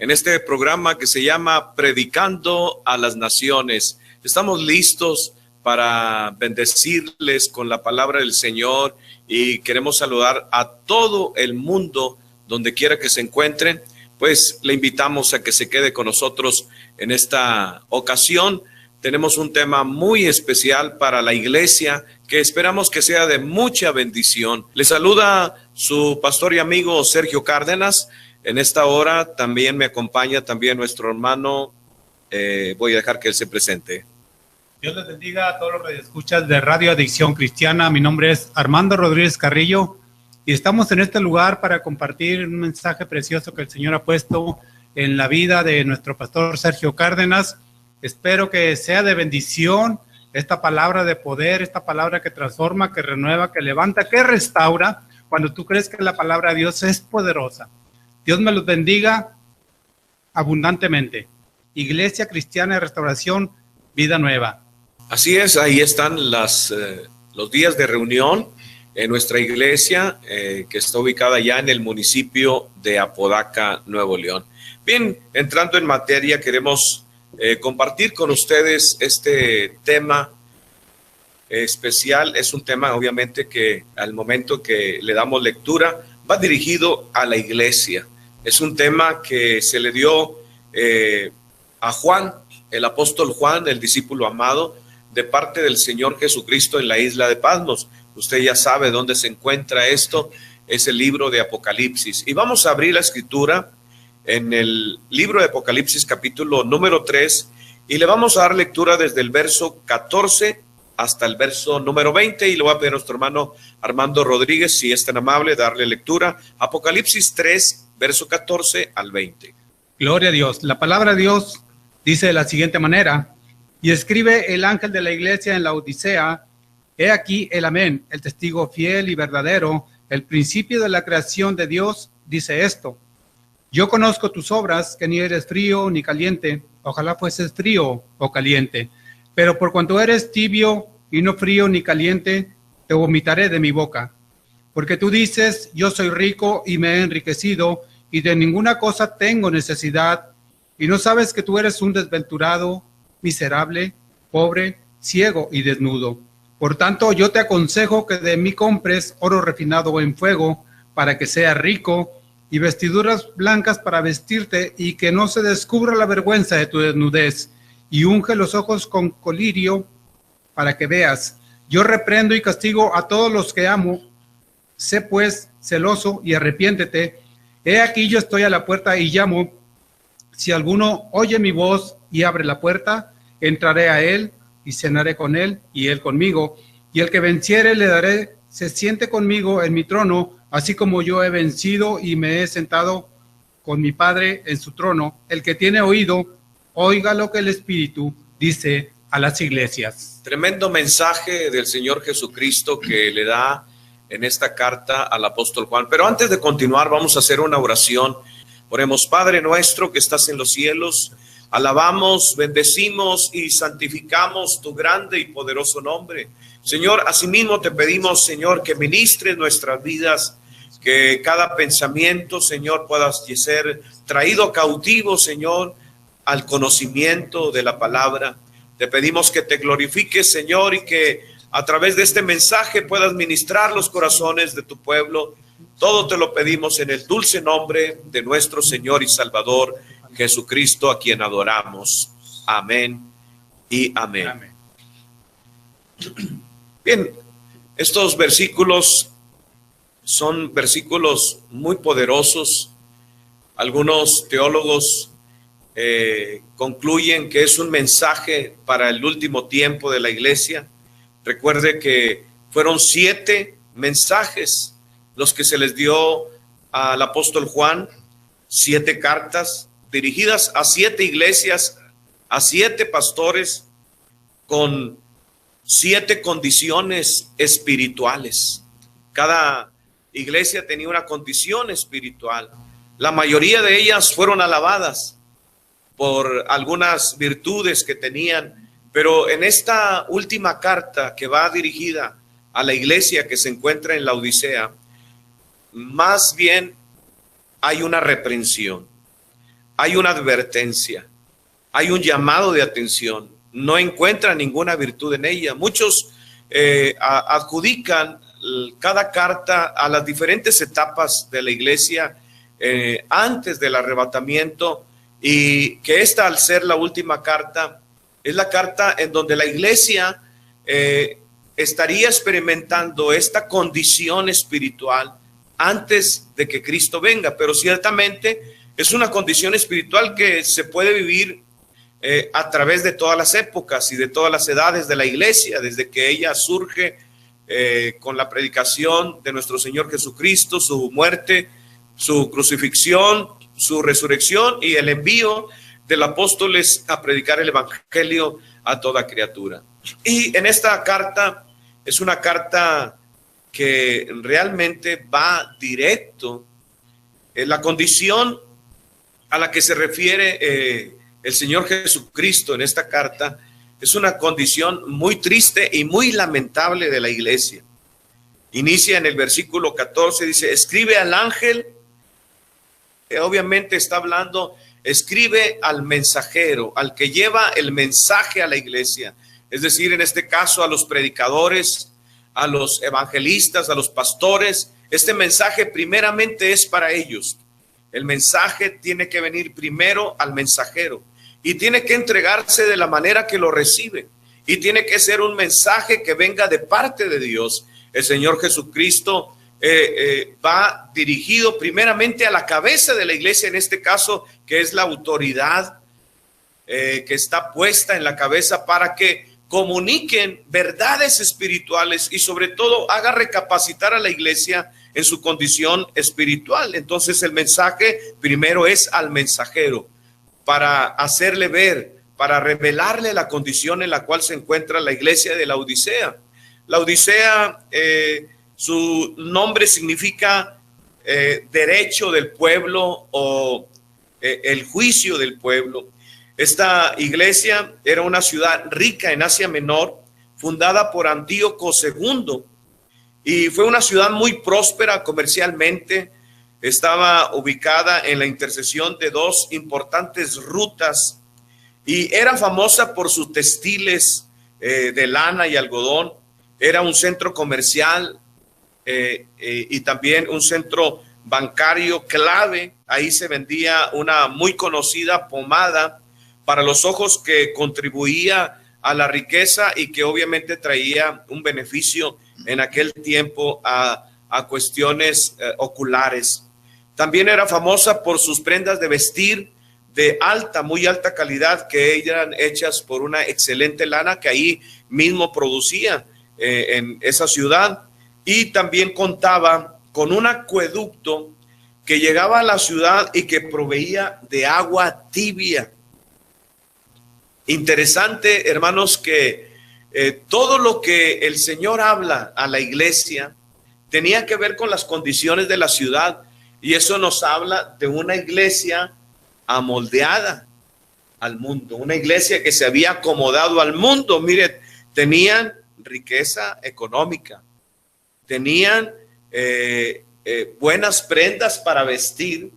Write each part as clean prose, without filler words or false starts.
en este programa que se llama Predicando a las Naciones. Estamos listos para bendecirles con la palabra del Señor y queremos saludar a todo el mundo donde quiera que se encuentren. Pues le invitamos a que se quede con nosotros en esta ocasión. Tenemos un tema muy especial para la iglesia que esperamos que sea de mucha bendición. Le saluda su pastor y amigo Sergio Cárdenas. En esta hora también me acompaña nuestro hermano. Voy a dejar que él se presente. Dios les bendiga a todos los radioescuchas de Radio Adicción Cristiana. Mi nombre es Armando Rodríguez Carrillo y estamos en este lugar para compartir un mensaje precioso que el Señor ha puesto en la vida de nuestro pastor Sergio Cárdenas. Espero que sea de bendición esta palabra de poder, esta palabra que transforma, que renueva, que levanta, que restaura, cuando tú crees que la palabra de Dios es poderosa. Dios me los bendiga abundantemente. Iglesia Cristiana de Restauración, Vida Nueva. Así es, ahí están los días de reunión en nuestra iglesia, que está ubicada ya en el municipio de Apodaca, Nuevo León. Bien, entrando en materia, queremos compartir con ustedes este tema especial. Es un tema obviamente que al momento que le damos lectura va dirigido a la iglesia. Es un tema que se le dio a Juan, el apóstol Juan, el discípulo amado, de parte del Señor Jesucristo en la isla de Patmos. Usted ya sabe dónde se encuentra esto, es el libro de Apocalipsis. Y vamos a abrir la escritura en el libro de Apocalipsis, capítulo número 3, y le vamos a dar lectura desde el verso 14 hasta el verso número 20, y le voy a pedir a nuestro hermano Armando Rodríguez, si es tan amable, darle lectura. Apocalipsis 3, verso 14 al 20. Gloria a Dios. La palabra de Dios dice de la siguiente manera: y escribe el ángel de la iglesia en la Odisea, he aquí el amén, el testigo fiel y verdadero, el principio de la creación de Dios, dice esto: yo conozco tus obras, que ni eres frío ni caliente, ojalá fueses frío o caliente, pero por cuanto eres tibio y no frío ni caliente, te vomitaré de mi boca. Porque tú dices, yo soy rico y me he enriquecido, y de ninguna cosa tengo necesidad, y no sabes que tú eres un desventurado, miserable, pobre, ciego y desnudo. Por tanto, yo te aconsejo que de mí compres oro refinado en fuego, para que seas rico, y vestiduras blancas para vestirte, y que no se descubra la vergüenza de tu desnudez, y unge los ojos con colirio, para que veas. Yo reprendo y castigo a todos los que amo. Sé pues celoso y arrepiéntete. He aquí yo estoy a la puerta y llamo. Si alguno oye mi voz y abre la puerta, entraré a él y cenaré con él y él conmigo. Y el que venciere le daré, se siente conmigo en mi trono, así como yo he vencido y me he sentado con mi Padre en su trono. El que tiene oído, oiga lo que el Espíritu dice a las iglesias. Tremendo mensaje del Señor Jesucristo que le da en esta carta al apóstol Juan. Pero antes de continuar, vamos a hacer una oración. Oremos. Padre nuestro que estás en los cielos, alabamos, bendecimos y santificamos tu grande y poderoso nombre. Señor, asimismo te pedimos, Señor, que ministres nuestras vidas, que cada pensamiento, Señor, pueda ser traído cautivo, Señor, al conocimiento de la palabra. Te pedimos que te glorifiques, Señor, y que a través de este mensaje puedas ministrar los corazones de tu pueblo. Todo te lo pedimos en el dulce nombre de nuestro Señor y Salvador Jesucristo, a quien adoramos. Amén y amén. Amén. Bien, estos versículos son versículos muy poderosos. Algunos teólogos concluyen que es un mensaje para el último tiempo de la iglesia. Recuerde que fueron 7 mensajes los que se les dio al apóstol Juan, 7 cartas dirigidas a 7 iglesias, a 7 pastores, con 7 condiciones espirituales. Cada iglesia tenía una condición espiritual. La mayoría de ellas fueron alabadas por algunas virtudes que tenían, pero en esta última carta que va dirigida a la iglesia que se encuentra en la Odisea, más bien hay una reprensión. hay una advertencia, hay un llamado de atención. No encuentran ninguna virtud en ella. Muchos adjudican cada carta a las diferentes etapas de la iglesia antes del arrebatamiento, y que esta, al ser la última carta, es la carta en donde la iglesia estaría experimentando esta condición espiritual antes de que Cristo venga. Pero ciertamente es una condición espiritual que se puede vivir a través de todas las épocas y de todas las edades de la iglesia, desde que ella surge con la predicación de nuestro Señor Jesucristo, su muerte, su crucifixión, su resurrección y el envío de los apóstoles a predicar el evangelio a toda criatura. Y en esta carta, es una carta que realmente va directo en la condición a la que se refiere el Señor Jesucristo en esta carta. Es una condición muy triste y muy lamentable de la iglesia. Inicia en el versículo 14, dice: escribe al ángel. Obviamente está hablando, escribe al mensajero, al que lleva el mensaje a la iglesia. Es decir, en este caso a los predicadores, a los evangelistas, a los pastores. Este mensaje primeramente es para ellos. El mensaje tiene que venir primero al mensajero y tiene que entregarse de la manera que lo recibe, y tiene que ser un mensaje que venga de parte de Dios. El Señor Jesucristo va dirigido primeramente a la cabeza de la iglesia, en este caso, que es la autoridad que está puesta en la cabeza para que comuniquen verdades espirituales y sobre todo haga recapacitar a la iglesia en su condición espiritual. Entonces el mensaje primero es al mensajero, para hacerle ver, para revelarle la condición en la cual se encuentra la iglesia de la Odisea. La Odisea, su nombre significa derecho del pueblo o el juicio del pueblo. Esta iglesia era una ciudad rica en Asia Menor, fundada por Antíoco II, y fue una ciudad muy próspera comercialmente. Estaba ubicada en la intersección de dos importantes rutas y era famosa por sus textiles de lana y algodón. Era un centro comercial y también un centro bancario clave. Ahí se vendía una muy conocida pomada para los ojos que contribuía a la riqueza y que obviamente traía un beneficio en aquel tiempo a cuestiones oculares. También era famosa por sus prendas de vestir de muy alta calidad, que eran hechas por una excelente lana que ahí mismo producía en esa ciudad. Y también contaba con un acueducto que llegaba a la ciudad y que proveía de agua tibia. Interesante, hermanos, que todo lo que el Señor habla a la iglesia tenía que ver con las condiciones de la ciudad, y eso nos habla de una iglesia amoldeada al mundo, una iglesia que se había acomodado al mundo. Mire, tenían riqueza económica, tenían buenas prendas para vestir,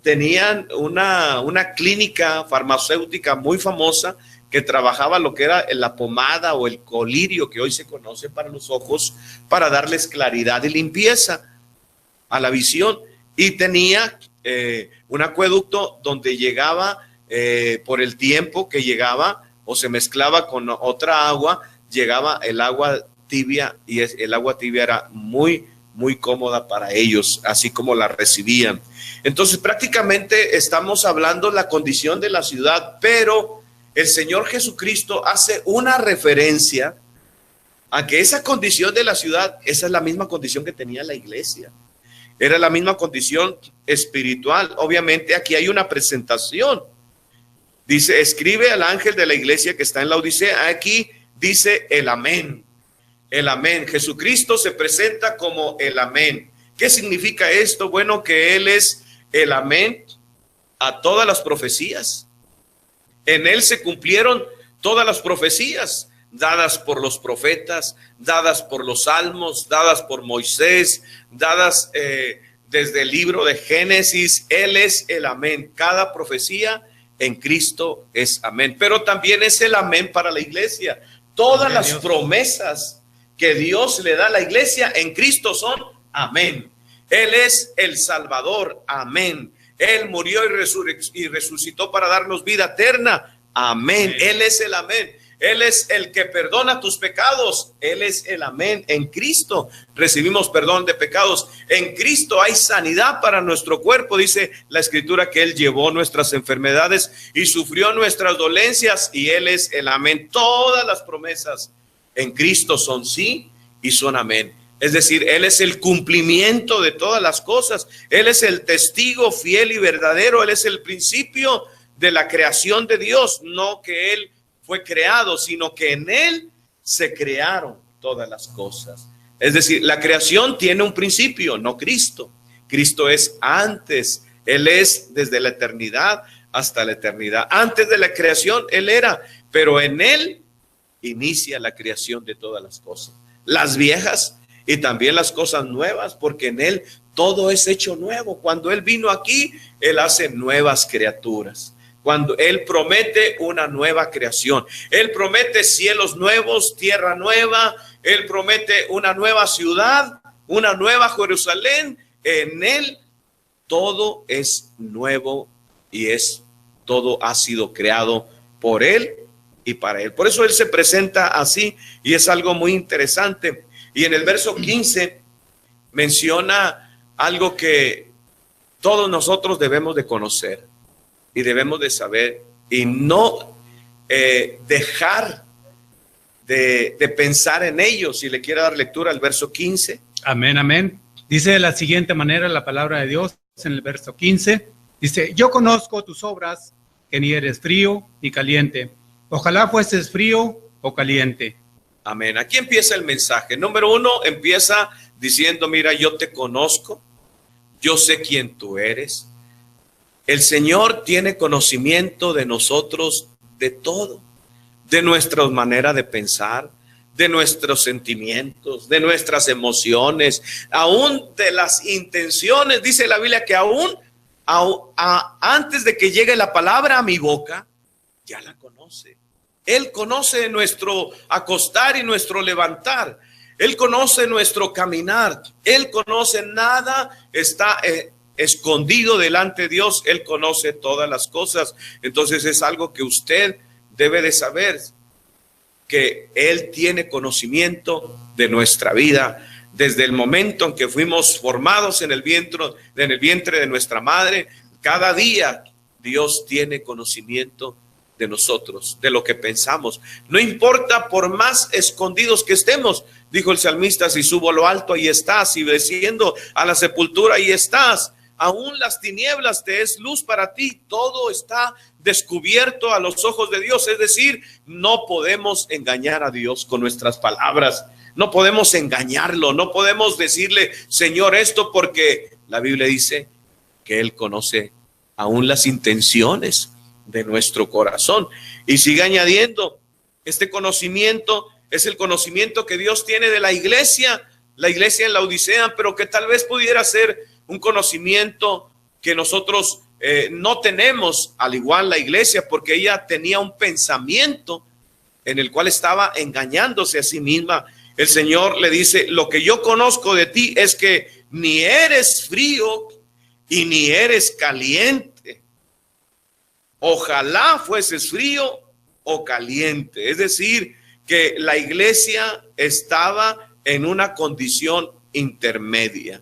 tenían una clínica farmacéutica muy famosa que trabajaba lo que era la pomada o el colirio, que hoy se conoce para los ojos, para darles claridad y limpieza a la visión. Y tenía un acueducto donde llegaba por el tiempo que llegaba o se mezclaba con otra agua, llegaba el agua tibia, y el agua tibia era muy, muy cómoda para ellos, así como la recibían. Entonces prácticamente estamos hablando de la condición de la ciudad, pero el Señor Jesucristo hace una referencia a que esa condición de la ciudad, esa es la misma condición que tenía la iglesia. Era la misma condición espiritual. Obviamente aquí hay una presentación. Dice, escribe al ángel de la iglesia que está en la Odisea. Aquí dice el amén. El amén. Jesucristo se presenta como el amén. ¿Qué significa esto? Bueno, que Él es el amén a todas las profecías. En Él se cumplieron todas las profecías dadas por los profetas, dadas por los salmos, dadas por Moisés, dadas desde el libro de Génesis. Él es el amén. Cada profecía en Cristo es amén. Pero también es el amén para la iglesia. Todas las promesas que Dios le da a la iglesia en Cristo son amén. Él es el Salvador, amén. Él murió y resucitó para darnos vida eterna, amén. Él es el amén. Él es el que perdona tus pecados. Él es el amén. En Cristo recibimos perdón de pecados. En Cristo hay sanidad para nuestro cuerpo. Dice la Escritura que Él llevó nuestras enfermedades y sufrió nuestras dolencias, y Él es el amén. Todas las promesas en Cristo son sí y son amén. Es decir, Él es el cumplimiento de todas las cosas. Él es el testigo fiel y verdadero. Él es el principio de la creación de Dios. No que Él fue creado, sino que en Él se crearon todas las cosas. Es decir, la creación tiene un principio, no Cristo. Cristo es antes. Él es desde la eternidad hasta la eternidad. Antes de la creación Él era, pero en Él inicia la creación de todas las cosas. Las viejas y también las cosas nuevas, porque en Él todo es hecho nuevo. Cuando Él vino aquí, Él hace nuevas criaturas. Cuando Él promete una nueva creación, Él promete cielos nuevos, tierra nueva, Él promete una nueva ciudad, una nueva Jerusalén. En Él todo es nuevo y todo ha sido creado por Él y para Él. Por eso Él se presenta así, y es algo muy interesante. Y en el verso 15 menciona algo que todos nosotros debemos de conocer y debemos de saber, y no dejar de pensar en ello. Si le quiere dar lectura al verso 15. Amén, amén. Dice de la siguiente manera la palabra de Dios en el verso 15. Dice: yo conozco tus obras, que ni eres frío ni caliente. Ojalá fueses frío o caliente. Amén. Aquí empieza el mensaje. Número 1, empieza diciendo: mira, yo te conozco, yo sé quién tú eres. El Señor tiene conocimiento de nosotros, de todo, de nuestra manera de pensar, de nuestros sentimientos, de nuestras emociones, aún de las intenciones. Dice la Biblia que aún antes de que llegue la palabra a mi boca, ya la conoce. Él conoce nuestro acostar y nuestro levantar. Él conoce nuestro caminar. Él conoce, nada está escondido delante de Dios. Él conoce todas las cosas. Entonces es algo que usted debe de saber, que Él tiene conocimiento de nuestra vida desde el momento en que fuimos formados en el vientre de nuestra madre. Cada día Dios tiene conocimiento de nosotros, de lo que pensamos. No importa por más escondidos que estemos, dijo el salmista: si subo a lo alto, ahí estás, si desciendo a la sepultura, ahí estás. Aún las tinieblas te es luz para ti. Todo está descubierto a los ojos de Dios. Es decir, no podemos engañar a Dios con nuestras palabras. No podemos engañarlo. No podemos decirle: Señor, esto, porque la Biblia dice que Él conoce aún las intenciones de nuestro corazón. Y sigue añadiendo: este conocimiento es el conocimiento que Dios tiene de la iglesia en la Odisea, pero que tal vez pudiera ser un conocimiento que nosotros no tenemos, al igual la iglesia, porque ella tenía un pensamiento en el cual estaba engañándose a sí misma. El Señor le dice: lo que yo conozco de ti es que ni eres frío y ni eres caliente. Ojalá fueses frío o caliente. Es decir, que la iglesia estaba en una condición intermedia.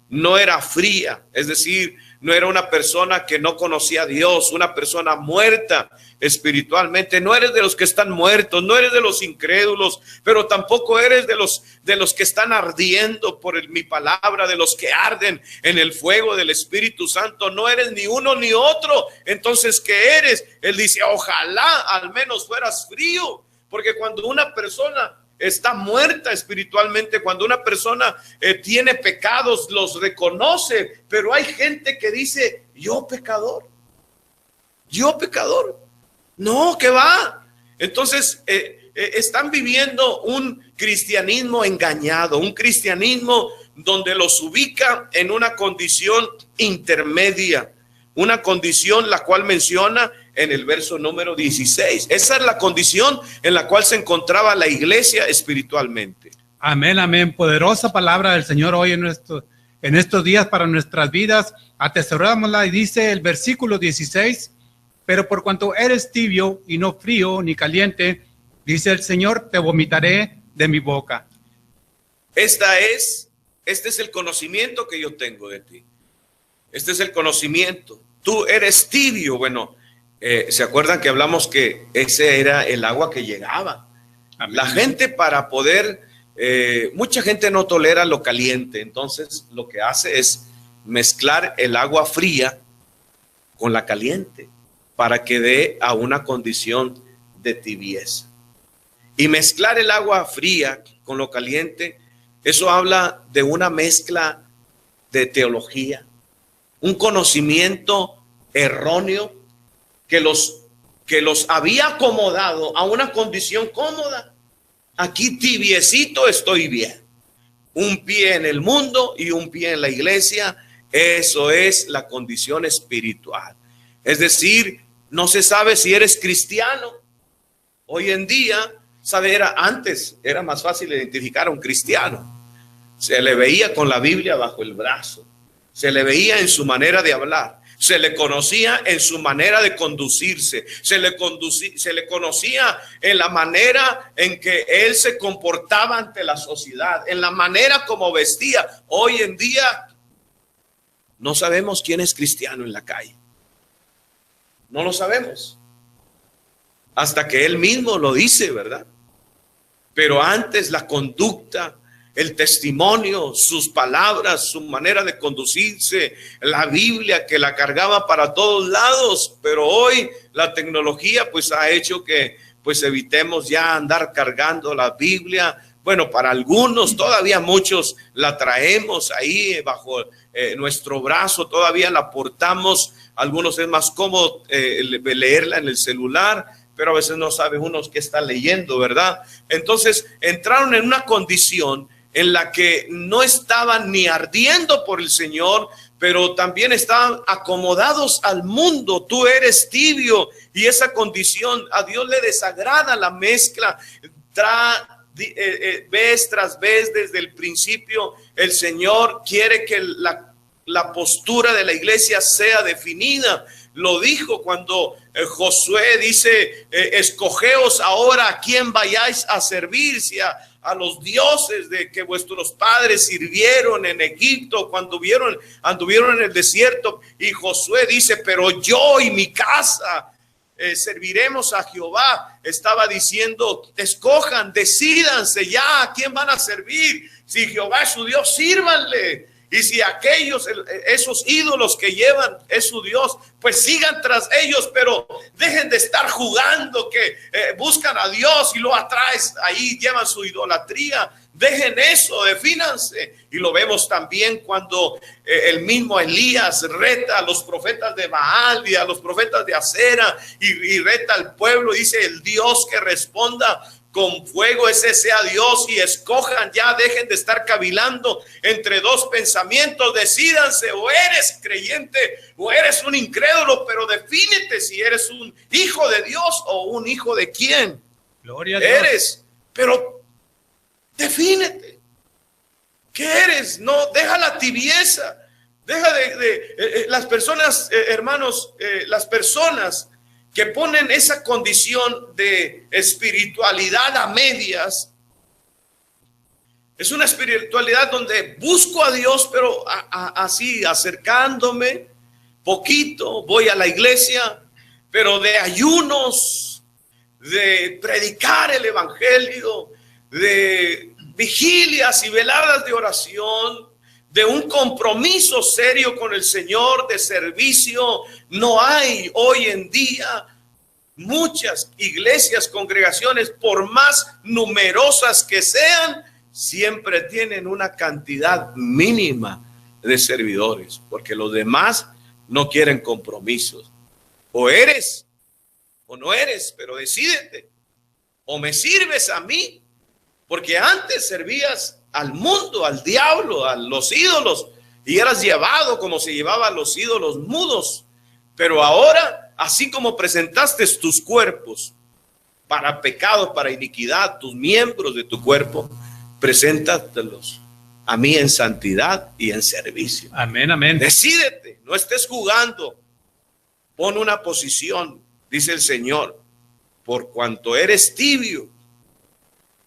No era fría, es decir, no era una persona que no conocía a Dios, una persona muerta espiritualmente. No eres de los que están muertos, no eres de los incrédulos, pero tampoco eres de los que están ardiendo por mi palabra, de los que arden en el fuego del Espíritu Santo. No eres ni uno ni otro. Entonces, ¿qué eres? Él dice: ojalá al menos fueras frío, porque cuando una persona está muerta espiritualmente, cuando una persona tiene pecados, los reconoce, pero hay gente que dice: yo pecador. No, ¿qué va? Entonces están viviendo un cristianismo engañado, un cristianismo donde los ubica en una condición intermedia, una condición la cual menciona en el verso número 16. Esa es la condición en la cual se encontraba la iglesia espiritualmente. Amén, amén. Poderosa palabra del Señor hoy en estos días para nuestras vidas. Atesorámosla y dice el versículo 16, pero por cuanto eres tibio y no frío ni caliente, dice el Señor, te vomitaré de mi boca. Este es el conocimiento que yo tengo de ti. Este es el conocimiento. Tú eres tibio. Bueno, ¿se acuerdan que hablamos que ese era el agua que llegaba? Amén. La gente para poder, mucha gente no tolera lo caliente. Entonces lo que hace es mezclar el agua fría con la caliente para que dé a una condición de tibieza. Y mezclar el agua fría con lo caliente, eso habla de una mezcla de teología, un conocimiento erróneo que los había acomodado a una condición cómoda. Aquí tibiecito estoy bien. Un pie en el mundo y un pie en la iglesia. Eso es la condición espiritual. Es decir, no se sabe si eres cristiano. Hoy en día, antes era más fácil identificar a un cristiano. Se le veía con la Biblia bajo el brazo. Se le veía en su manera de hablar. Se le conocía en su manera de conducirse. Se le conocía en la manera en que él se comportaba ante la sociedad, en la manera como vestía. Hoy en día no sabemos quién es cristiano en la calle. No lo sabemos. Hasta que él mismo lo dice, ¿verdad? Pero antes la conducta, el testimonio, sus palabras, su manera de conducirse, la Biblia que la cargaba para todos lados. Pero hoy la tecnología pues ha hecho que pues evitemos ya andar cargando la Biblia. Bueno, para algunos, todavía muchos la traemos ahí bajo nuestro brazo, todavía la portamos. Algunos es más cómodo leerla en el celular, pero a veces no sabe uno qué está leyendo, ¿verdad? Entonces entraron en una condición en la que no estaban ni ardiendo por el Señor, pero también estaban acomodados al mundo. Tú eres tibio, y esa condición a Dios le desagrada la mezcla. Vez tras vez, desde el principio, el Señor quiere que la postura de la iglesia sea definida. Lo dijo cuando Josué dice, escogeos ahora a quién vayáis a servir, si a los dioses de que vuestros padres sirvieron en Egipto cuando anduvieron en el desierto. Y Josué dice, pero yo y mi casa serviremos a Jehová. Estaba diciendo, escojan, decídanse ya a quién van a servir. Si Jehová es su Dios, sírvanle. Y si esos ídolos que llevan es su Dios, pues sigan tras ellos, pero dejen de estar jugando que buscan a Dios y lo atraes ahí, llevan su idolatría. Dejen eso, defínanse. Y lo vemos también cuando el mismo Elías reta a los profetas de Baal y a los profetas de Acera y reta al pueblo. Dice, el Dios que responda con fuego, ese sea Dios, y escojan ya, dejen de estar cavilando entre dos pensamientos. Decídanse, o eres creyente o eres un incrédulo, pero defínete si eres un hijo de Dios o un hijo de quién. Gloria a Dios. Eres, pero defínete. ¿Qué eres? No, deja la tibieza. Deja las personas, hermanos, las personas que ponen esa condición de espiritualidad a medias. Es una espiritualidad donde busco a Dios, pero así acercándome poquito, voy a la iglesia, pero de ayunos, de predicar el evangelio, de vigilias y veladas de oración, de un compromiso serio con el Señor, de servicio. No hay hoy en día muchas iglesias, congregaciones, por más numerosas que sean, siempre tienen una cantidad mínima de servidores, porque los demás no quieren compromisos. O eres o no eres, pero decídete. O me sirves a mí, porque antes servías al mundo, al diablo, a los ídolos, y eras llevado como se llevaba a los ídolos mudos. Pero ahora, así como presentaste tus cuerpos para pecado, para iniquidad, tus miembros de tu cuerpo, preséntatelos a mí en santidad y en servicio. Amén, amén. Decídete, no estés jugando. Pon una posición, dice el Señor, por cuanto eres tibio.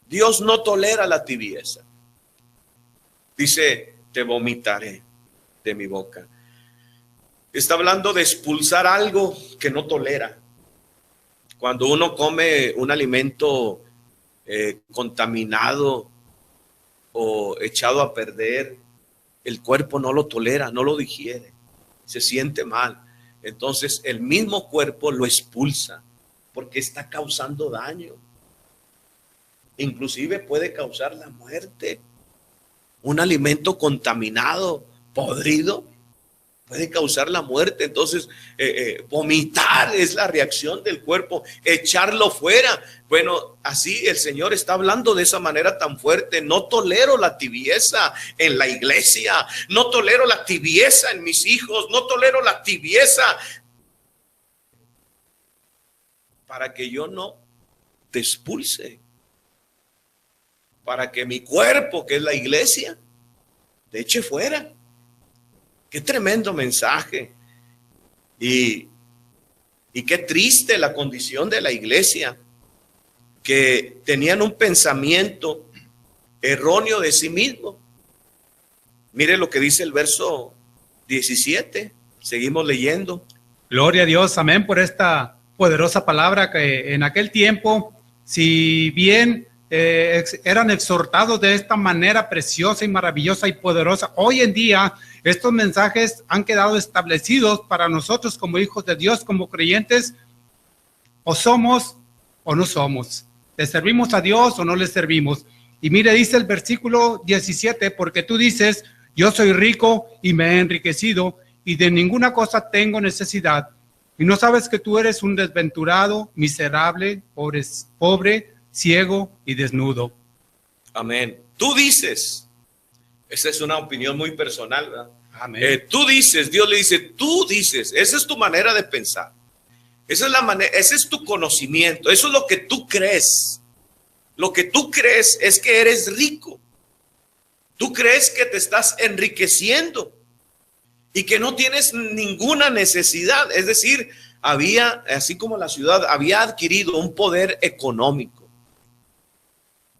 Dios no tolera la tibieza. Dice, te vomitaré de mi boca. Está hablando de expulsar algo que no tolera. Cuando uno come un alimento contaminado o echado a perder, el cuerpo no lo tolera, no lo digiere, se siente mal. Entonces el mismo cuerpo lo expulsa porque está causando daño. Inclusive puede causar la muerte. Un alimento contaminado, podrido, puede causar la muerte. Entonces, vomitar es la reacción del cuerpo, echarlo fuera. Bueno, así el Señor está hablando de esa manera tan fuerte. No tolero la tibieza en la iglesia, no tolero la tibieza en mis hijos, no tolero la tibieza, para que yo no te expulse, para que mi cuerpo, que es la iglesia, te eche fuera. Qué tremendo mensaje. Y qué triste la condición de la iglesia, que tenían un pensamiento erróneo de sí mismo. Mire lo que dice el verso 17. Seguimos leyendo. Gloria a Dios, amén, por esta poderosa palabra que en aquel tiempo, si bien eran exhortados de esta manera preciosa y maravillosa y poderosa, hoy en día estos mensajes han quedado establecidos para nosotros como hijos de Dios, como creyentes. O somos o no somos. ¿Le servimos a Dios o no le servimos? Y mire, dice el versículo 17, porque tú dices, yo soy rico y me he enriquecido y de ninguna cosa tengo necesidad. Y no sabes que tú eres un desventurado, miserable, pobre, ciego y desnudo. Amén. Tú dices, esa es una opinión muy personal, ¿verdad? Amén. Tú dices, Dios le dice, tú dices, esa es tu manera de pensar. Esa es la manera, ese es tu conocimiento, eso es lo que tú crees. Lo que tú crees es que eres rico. Tú crees que te estás enriqueciendo y que no tienes ninguna necesidad. Es decir, había, así como la ciudad, había adquirido un poder económico.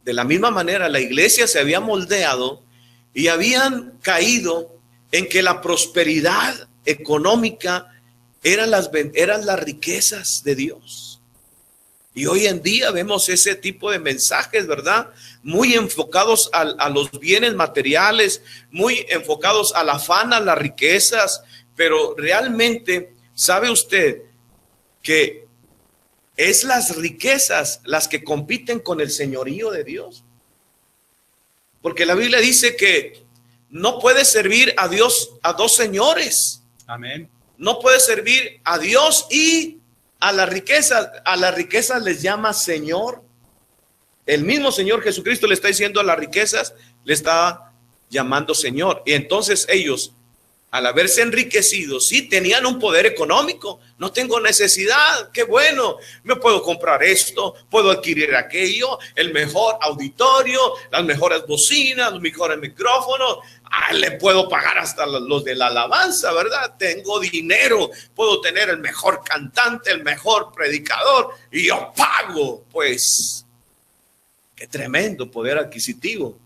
De la misma manera, la iglesia se había moldeado y habían caído en que la prosperidad económica eran las riquezas de Dios. Y hoy en día vemos ese tipo de mensajes, ¿verdad? Muy enfocados a los bienes materiales, muy enfocados al afán, a las riquezas. Pero realmente, ¿sabe usted que es las riquezas las que compiten con el señorío de Dios? Porque la Biblia dice que no puede servir a Dios a dos señores. Amén. No puede servir a Dios y a la riqueza. A la riqueza les llama Señor. El mismo Señor Jesucristo le está diciendo a las riquezas, le está llamando Señor. Y entonces ellos, al haberse enriquecido, sí tenían un poder económico. No tengo necesidad, qué bueno, me puedo comprar esto, puedo adquirir aquello, el mejor auditorio, las mejores bocinas, los mejores micrófonos. Le puedo pagar hasta los de la alabanza, ¿verdad? Tengo dinero, puedo tener el mejor cantante, el mejor predicador y yo pago. Pues, qué tremendo poder adquisitivo.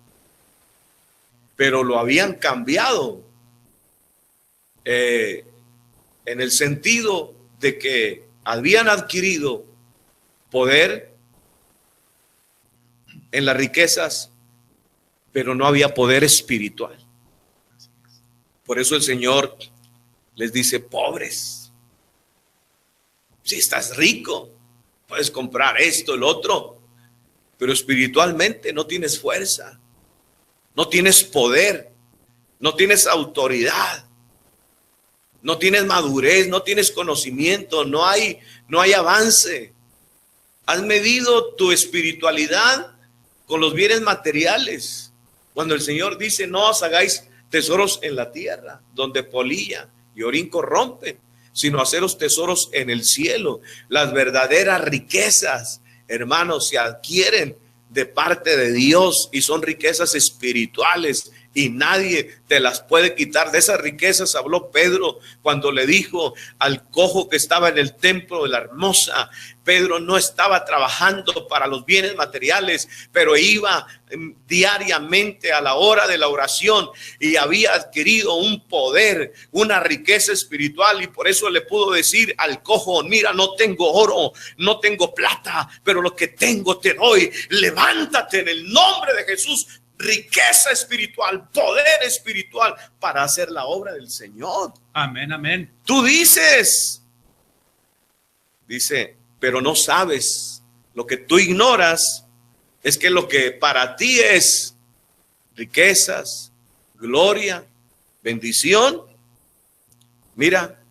Pero lo habían cambiado en el sentido de que habían adquirido poder en las riquezas, pero no había poder espiritual. Por eso el Señor les dice, pobres, si estás rico, puedes comprar esto, el otro, pero espiritualmente no tienes fuerza, no tienes poder, no tienes autoridad, no tienes madurez, no tienes conocimiento, no hay avance. Has medido tu espiritualidad con los bienes materiales. Cuando el Señor dice, no os hagáis tesoros en la tierra, donde polilla y orín corrompen, sino haceros tesoros en el cielo. Las verdaderas riquezas, hermanos, se adquieren de parte de Dios y son riquezas espirituales y nadie te las puede quitar. De esas riquezas habló Pedro cuando le dijo al cojo que estaba en el templo de la Hermosa. Pedro no estaba trabajando para los bienes materiales, pero iba diariamente a la hora de la oración y había adquirido un poder, una riqueza espiritual, y por eso le pudo decir al cojo, mira, no tengo oro, no tengo plata, pero lo que tengo te doy. Levántate en el nombre de Jesús. Riqueza espiritual, poder espiritual para hacer la obra del Señor. Amén, amén. Tú dice, pero no sabes. Lo que tú ignoras es que lo que para ti es riquezas, gloria, bendición, mira,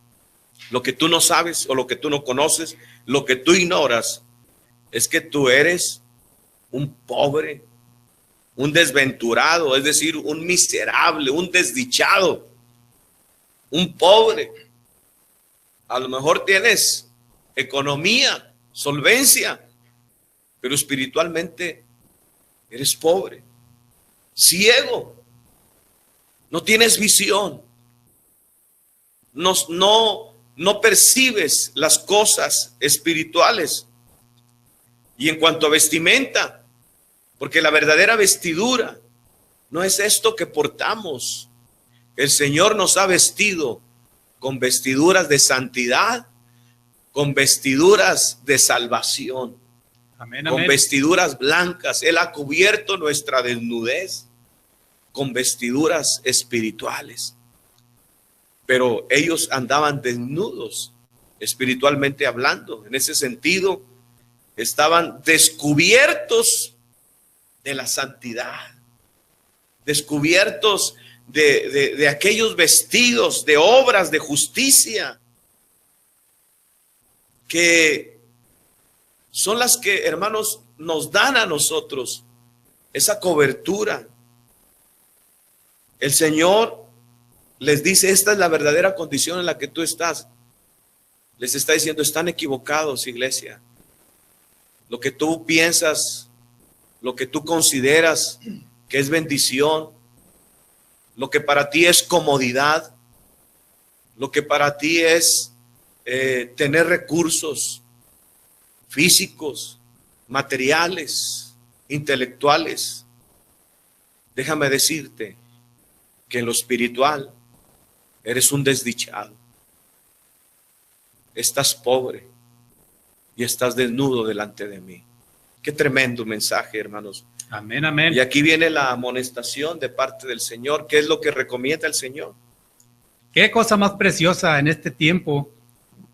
lo que tú no sabes o lo que tú no conoces, lo que tú ignoras es que tú eres un pobre, un desventurado, es decir, un miserable, un desdichado, un pobre. A lo mejor tienes economía, solvencia, pero espiritualmente eres pobre, ciego, no tienes visión, no percibes las cosas espirituales. Y en cuanto a vestimenta, porque la verdadera vestidura no es esto que portamos. El Señor nos ha vestido con vestiduras de santidad, con vestiduras de salvación, Amén, con amén. vestiduras blancas. Él ha cubierto nuestra desnudez con vestiduras espirituales. Pero ellos andaban desnudos, espiritualmente hablando. En ese sentido, estaban descubiertos de la santidad, descubiertos de aquellos vestidos, de obras de justicia, que son las que, hermanos, nos dan a nosotros esa cobertura. El Señor les dice, esta es la verdadera condición en la que tú estás. Les está diciendo, están equivocados, iglesia. Lo que tú piensas, lo que tú consideras que es bendición, lo que para ti es comodidad, lo que para ti es tener recursos físicos, materiales, intelectuales. Déjame decirte que en lo espiritual eres un desdichado. Estás pobre y estás desnudo delante de mí. Qué tremendo mensaje, hermanos. Amén, amén. Y aquí viene la amonestación de parte del Señor. ¿Qué es lo que recomienda el Señor? Qué cosa más preciosa en este tiempo,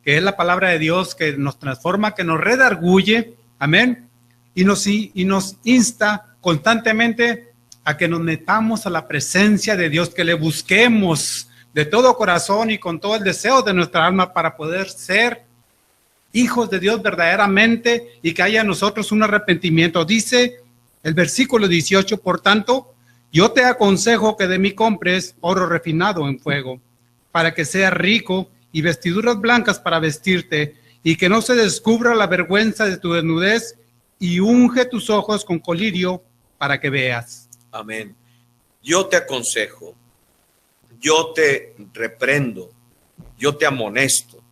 que es la palabra de Dios que nos transforma, que nos redarguye, amén, y nos insta constantemente a que nos metamos a la presencia de Dios, que le busquemos de todo corazón y con todo el deseo de nuestra alma para poder ser hijos de Dios verdaderamente y que haya en nosotros un arrepentimiento. Dice el versículo 18, por tanto, yo te aconsejo que de mí compres oro refinado en fuego, para que seas rico, y vestiduras blancas para vestirte, y que no se descubra la vergüenza de tu desnudez, y unge tus ojos con colirio para que veas. Amén. Yo te aconsejo, yo te reprendo, yo te amonesto,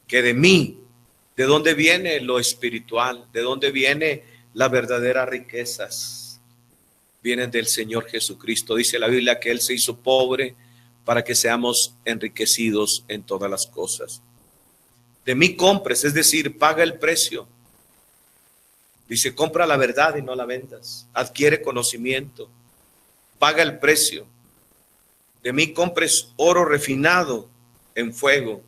que de mí, ¿de dónde viene lo espiritual? ¿De dónde viene las verdaderas riquezas? Vienen del Señor Jesucristo. Dice la Biblia que Él se hizo pobre para que seamos enriquecidos en todas las cosas. De mí compres, es decir, paga el precio. Dice, compra la verdad y no la vendas. Adquiere conocimiento. Paga el precio. De mí compres oro refinado en fuego.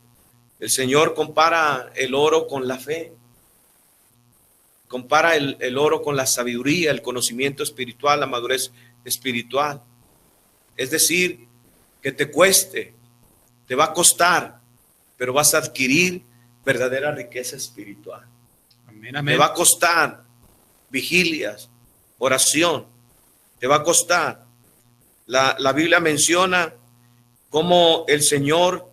El Señor compara el oro con la fe. Compara el oro con la sabiduría, el conocimiento espiritual, la madurez espiritual. Es decir, que te cueste, te va a costar, pero vas a adquirir verdadera riqueza espiritual. Amén, amén. Te va a costar vigilias, oración, te va a costar, La Biblia menciona cómo el Señor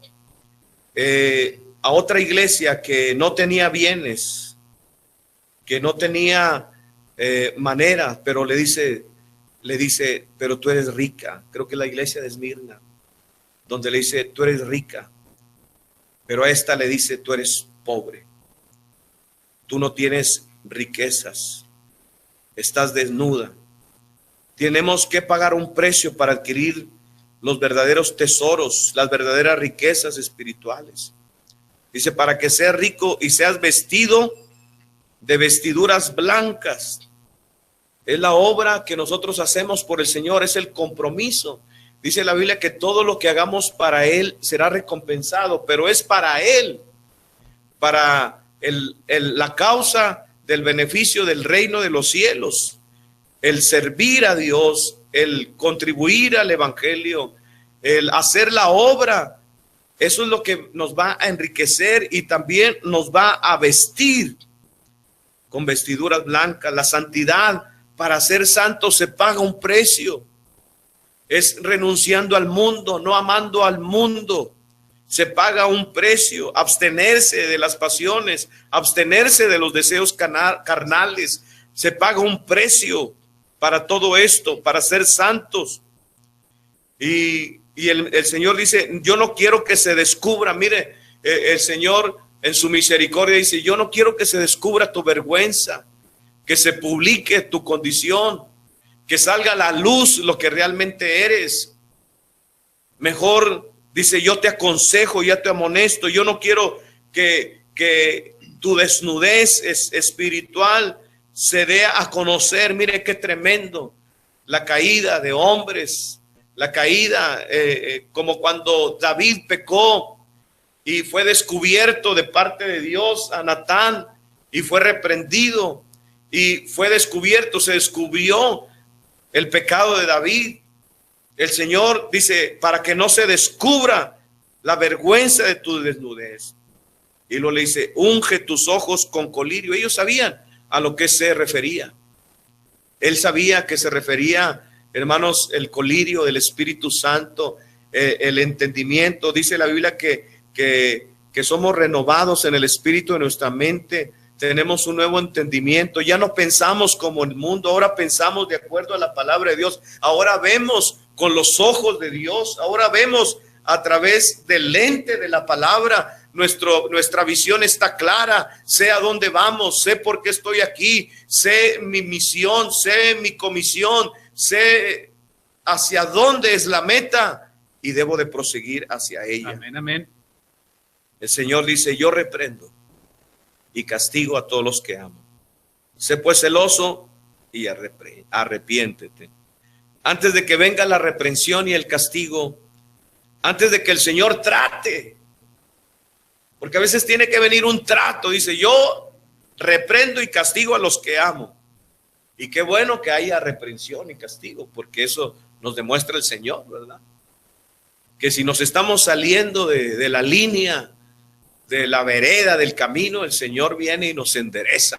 a otra iglesia que no tenía bienes, que no tenía manera, pero le dice, pero tú eres rica. Creo que la iglesia de Esmirna, donde le dice, tú eres rica, pero a esta le dice, tú eres pobre, tú no tienes riquezas, estás desnuda. Tenemos que pagar un precio para adquirir los verdaderos tesoros, las verdaderas riquezas espirituales. Dice, para que seas rico y seas vestido de vestiduras blancas. Es la obra que nosotros hacemos por el Señor, es el compromiso. Dice la Biblia que todo lo que hagamos para Él será recompensado, pero es para Él, para la causa del beneficio del reino de los cielos, el servir a Dios, el contribuir al evangelio, el hacer la obra. Eso es lo que nos va a enriquecer y también nos va a vestir con vestiduras blancas. La santidad, para ser santo se paga un precio. Es renunciando al mundo, no amando al mundo. Se paga un precio, abstenerse de las pasiones, abstenerse de los deseos carnales. Se paga un precio para todo esto, para ser santos. Y el Señor dice, yo no quiero que se descubra. Mire, el Señor en su misericordia dice, yo no quiero que se descubra tu vergüenza, que se publique tu condición, que salga a la luz lo que realmente eres. Mejor, dice, yo te aconsejo, ya te amonesto, yo no quiero que tu desnudez espiritual se dé a conocer. Mire qué tremendo, la caída de hombres, la caída como cuando David pecó y fue descubierto de parte de Dios a Natán y fue reprendido y fue descubierto, se descubrió el pecado de David. El Señor dice, para que no se descubra la vergüenza de tu desnudez. Y luego le dice, unge tus ojos con colirio. Ellos sabían a lo que se refería. Él sabía que se refería, hermanos, el colirio del Espíritu Santo, el entendimiento. Dice la Biblia que somos renovados en el espíritu de nuestra mente. Tenemos un nuevo entendimiento. Ya no pensamos como el mundo, ahora pensamos de acuerdo a la palabra de Dios. Ahora vemos con los ojos de Dios. Ahora vemos a través del lente de la palabra. Nuestra visión está clara. Sé a dónde vamos, sé por qué estoy aquí, sé mi misión, sé mi comisión, sé hacia dónde es la meta y debo de proseguir hacia ella. Amén, amén. El Señor dice, yo reprendo y castigo a todos los que amo. Sé pues celoso y arrepiéntete. Antes de que venga la reprensión y el castigo, antes de que el Señor trate, porque a veces tiene que venir un trato. Dice, yo reprendo y castigo a los que amo. Y qué bueno que haya reprensión y castigo, porque eso nos demuestra el Señor, ¿verdad? Que si nos estamos saliendo de la línea, de la vereda, del camino, el Señor viene y nos endereza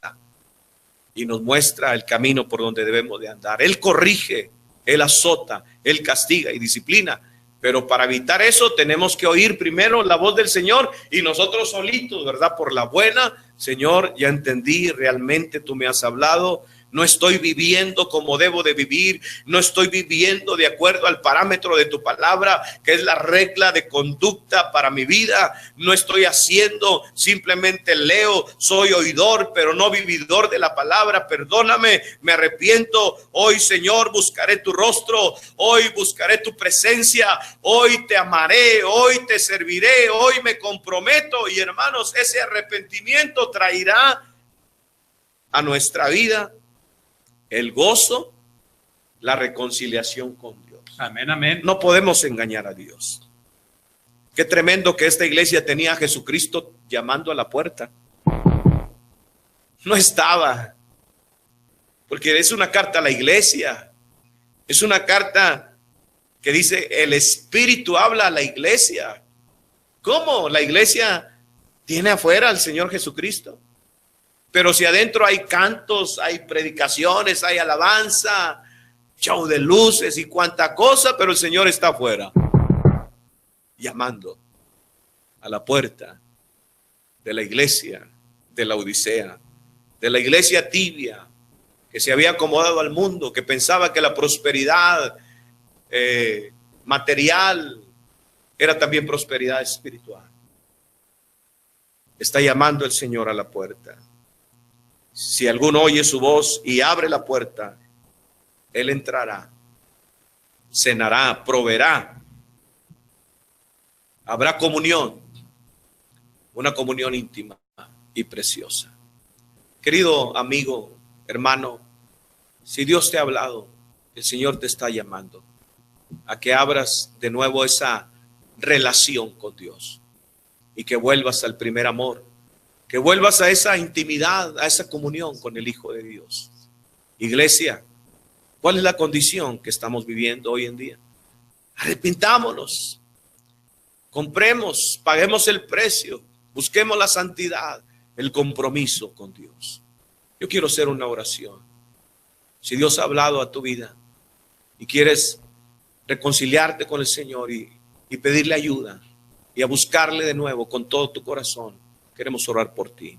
y nos muestra el camino por donde debemos de andar. Él corrige, Él azota, Él castiga y disciplina. Pero para evitar eso tenemos que oír primero la voz del Señor y nosotros solitos, ¿verdad? Por la buena, Señor, ya entendí, realmente tú me has hablado. No estoy viviendo como debo de vivir, no estoy viviendo de acuerdo al parámetro de tu palabra, que es la regla de conducta para mi vida. No estoy haciendo, simplemente leo, soy oidor, pero no vividor de la palabra. Perdóname, me arrepiento. Hoy, Señor, buscaré tu rostro, hoy buscaré tu presencia, hoy te amaré, hoy te serviré, hoy me comprometo. Y hermanos, ese arrepentimiento traerá a nuestra vida el gozo, la reconciliación con Dios. Amén, amén. No podemos engañar a Dios. Qué tremendo que esta iglesia tenía a Jesucristo llamando a la puerta. No estaba, porque es una carta a la iglesia. Es una carta que dice, el Espíritu habla a la iglesia. ¿Cómo? La iglesia tiene afuera al Señor Jesucristo. Pero si adentro hay cantos, hay predicaciones, hay alabanza, show de luces y cuánta cosa, pero el Señor está afuera, llamando a la puerta de la iglesia de la Odisea, de la iglesia tibia, que se había acomodado al mundo, que pensaba que la prosperidad material era también prosperidad espiritual. Está llamando el Señor a la puerta. Si alguno oye su voz y abre la puerta, Él entrará, cenará, proveerá. Habrá comunión, una comunión íntima y preciosa. Querido amigo, hermano, si Dios te ha hablado, el Señor te está llamando a que abras de nuevo esa relación con Dios y que vuelvas al primer amor, que vuelvas a esa intimidad, a esa comunión con el Hijo de Dios. Iglesia, ¿cuál es la condición que estamos viviendo hoy en día? Arrepintámonos, compremos, paguemos el precio, busquemos la santidad, el compromiso con Dios. Yo quiero hacer una oración. Si Dios ha hablado a tu vida y quieres reconciliarte con el Señor y pedirle ayuda y a buscarle de nuevo con todo tu corazón, queremos orar por ti.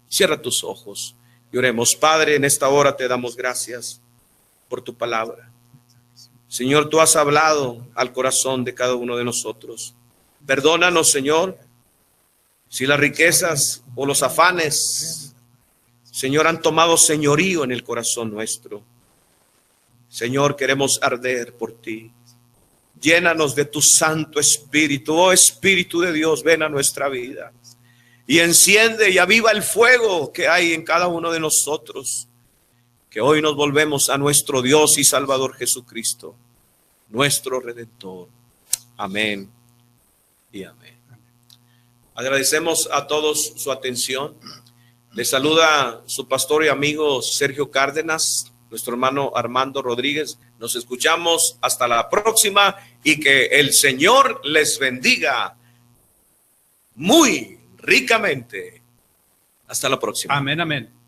Cierra tus ojos y oremos. Padre, en esta hora te damos gracias por tu palabra. Señor, tú has hablado al corazón de cada uno de nosotros. Perdónanos, Señor, si las riquezas o los afanes, Señor, han tomado señorío en el corazón nuestro. Señor, queremos arder por ti. Llénanos de tu Santo Espíritu. Oh Espíritu de Dios, ven a nuestra vida y enciende y aviva el fuego que hay en cada uno de nosotros. Que hoy nos volvemos a nuestro Dios y Salvador Jesucristo, nuestro Redentor. Amén y amén. Agradecemos a todos su atención. Les saluda su pastor y amigo Sergio Cárdenas, nuestro hermano Armando Rodríguez. Nos escuchamos hasta la próxima y que el Señor les bendiga muy ricamente. Hasta la próxima. Amén, amén.